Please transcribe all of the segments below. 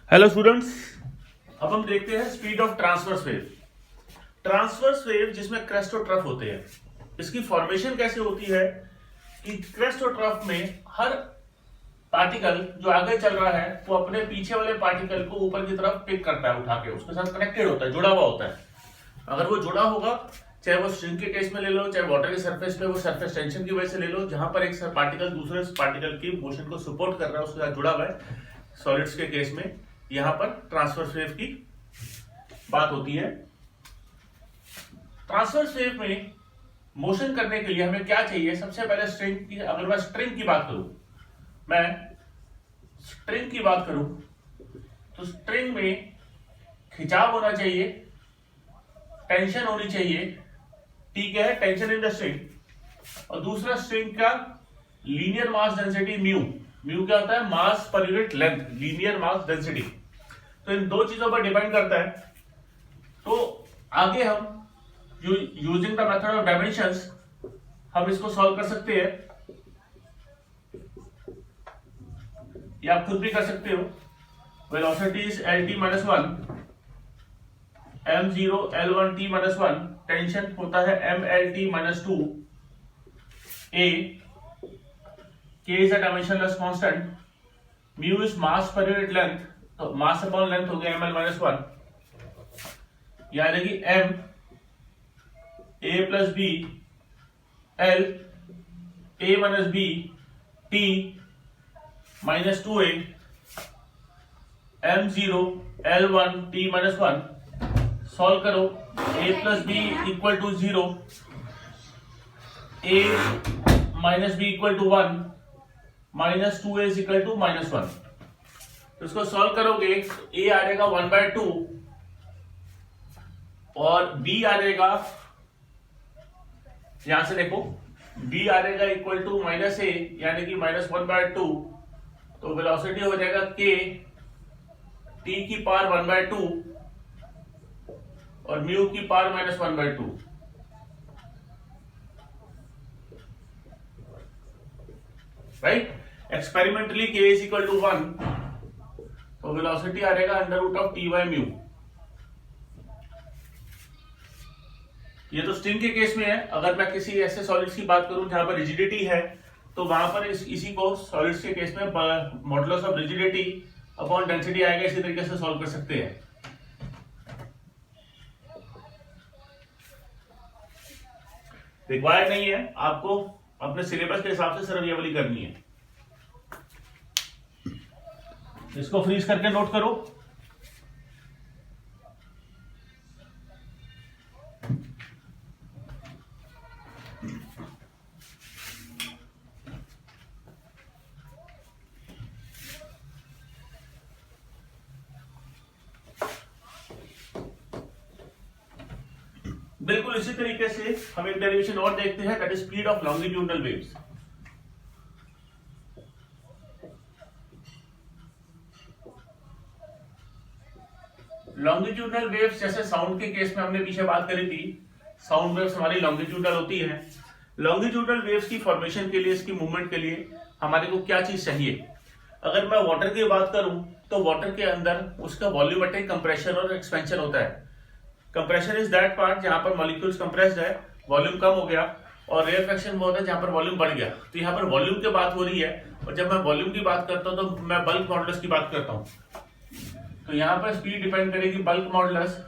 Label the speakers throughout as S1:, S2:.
S1: Hello students, अब हम देखते हैं speed of transverse wave. Transverse wave जिसमें क्रेस्ट और ट्रफ होते हैं, इसकी फॉर्मेशन कैसे होती है कि क्रेस्ट और ट्रफ में हर पार्टिकल जो आगे चल रहा है वो अपने पीछे वाले पार्टिकल को ऊपर की तरफ पिक करता है, उठा के उसके साथ कनेक्टेड होता है, जुड़ा हुआ होता है। अगर वो जुड़ा होगा, चाहे वो स्ट्रिंग के केस में ले लो, चाहे वाटर के सरफेस पे वो सरफेस टेंशन की वजह से ले लो, जहां पर एक पार्टिकल दूसरे पार्टिकल की मोशन को सपोर्ट कर रहा है उसके साथ जुड़ा हुआ है। सॉलिड्स के केस में यहां पर ट्रांसवर्स वेव की बात होती है। ट्रांसवर्स वेव में मोशन करने के लिए हमें क्या चाहिए? सबसे पहले स्ट्रिंग की, अगर मैं स्ट्रिंग की बात करूं तो स्ट्रिंग में खिंचाव होना चाहिए, टेंशन होनी चाहिए। ठीक है, टेंशन इन द स्ट्रिंग। और दूसरा, स्ट्रिंग का linear mass density mu. Mu क्या होता है? Mass per unit length, linear mass density. तो इन दो चीजों पर डिपेंड करता है। तो आगे हम using the method of dimensions हम इसको सॉल्व कर सकते हैं, या आप खुद भी कर सकते हो। Velocity is lt minus 1 m0 l1 t minus 1। Tension होता है mlt minus 2 a। k is a dimensionless constant। mu is mass per unit length, तो मास अपॉन लेंथ हो गया ml माइनस 1, यानी कि m a plus b l a minus b t minus 2a m0 l1 t minus 1। Solve करो, a plus b equal to 0, a minus b equal to 1, minus 2a is equal to minus 1। तो इसको solve करोगे, a आ जाएगा 1/2 और b आ जाएगा, यहां से देखो, b आ जाएगा इक्वल टू माइनस a, यानी कि माइनस 1/2। तो वेलोसिटी हो जाएगा k t की पावर 1/2 और म्यू की power minus 1/2। Right? Experimentally k is equal to 1, तो वेलोसिटी आ जाएगा under root of T by mu. ये तो स्ट्रिंग के केस में है। अगर मैं किसी ऐसे सॉलिड्स की बात करूं जहां पर रिजिडिटी है, तो वहां पर इसी को सॉलिड्स के केस में modulus of rigidity upon density आएगा। इसी तरीके से सॉल्व कर सकते हैं। रिक्वायर्ड नहीं है, आपको अपने सिलेबस के हिसाब से सिर्फ ये वाली करनी है। इसको फ्रीज करके नोट करो। बिल्कुल इसी तरीके से हम एक डेरिवेशन और देखते हैं, that is speed of longitudinal waves. Longitudinal waves, जैसे साउंड के केस में हमने पीछे बात करी थी, साउंड वेव्स हमारी लॉन्गिट्यूडनल होती है। लॉन्गिट्यूडनल वेव्स की फॉर्मेशन के लिए, इसकी मूवमेंट के लिए हमारे को क्या चीज चाहिए? अगर मैं वाटर की बात करूं तो वाटर के अंदर उसका वॉल्यूमेट्रिक कंप्रेशन और एक्सपेंशन होता है। कंप्रेशन इज दैट पार्ट जहां पर मॉलिक्यूल्स कंप्रेस्ड है, वॉल्यूम कम हो गया, और रेयरफेक्शन वो होता है जहां पर वॉल्यूम बढ़ गया। तो यहाँ पर वॉल्यूम की बात हो रही है, और जब मैं वॉल्यूम की बात करता हूं तो मैं बल्क मॉडुलस की बात करता हूं। तो यहाँ पर स्पीड डिपेंड करेगी बल्क मॉडुलस,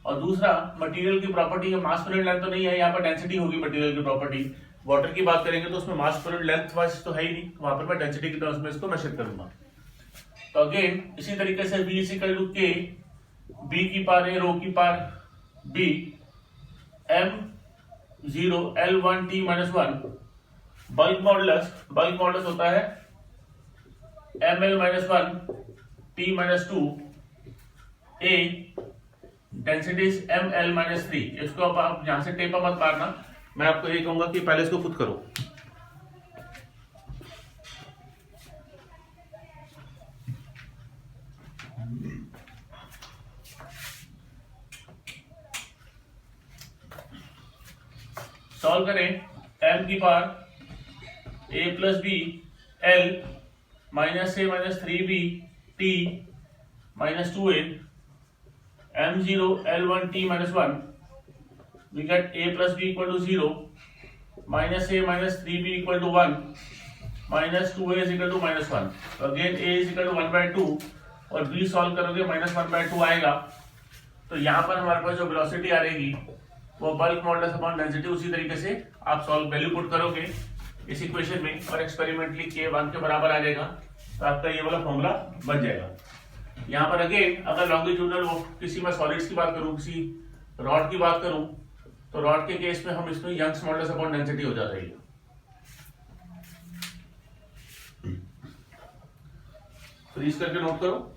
S1: और दूसरा मटेरियल की प्रॉपर्टी है। मास पर यूनिट लेंथ तो नहीं है, यहाँ पर डेंसिटी होगी मटेरियल की प्रॉपर्टी। वाटर की बात करेंगे तो उसमें मास पर यूनिट लेंथ वाइज तो है ही नहीं, वहां पर मैं डेंसिटी की टर्म्स में इसको मेजर करूंगा। तो अगेन इसी तरीके से v equal to k, b की पावर a, रो की power b, m0 l1 t minus 1। Bulk modulus होता है ml minus 1 t minus 2 a, density is ml minus 3। इसको अब आप यहां से टेपा मत मारना, मैं आपको ये कहूंगा कि पहले इसको खुद करो। सॉल्व करें, m की power a plus B l minus a minus 3b t minus 2a m0 L1 t minus 1, we get a plus b equal to 0 minus a minus 3b equal to 1 minus 2a is equal to minus 1. तो again a is equal to 1 by 2 और b solve करोगे minus 1 by 2 आएगा। तो यहाँ पर हमारे पास जो velocity आ रहेगी वो बल्क मॉडुलस अपॉन डेंसिटी, उसी तरीके से आप सॉल्व वैल्यू पुट करोगे इस इक्वेशन में और एक्सपेरिमेंटली k1 के बराबर आ जाएगा, तो आपका ये वाला फॉर्मूला बन जाएगा। यहाँ पर अगेन अगर लॉन्गिट्यूडनल किसी में सॉलिड्स की बात करूँ, किसी रॉड की बात करूँ, तो रॉड के केस में हम इसमें यंग्स मॉडुलस अपॉन डेंसिटी हो जाता है। फ्रीज करके नोट करो।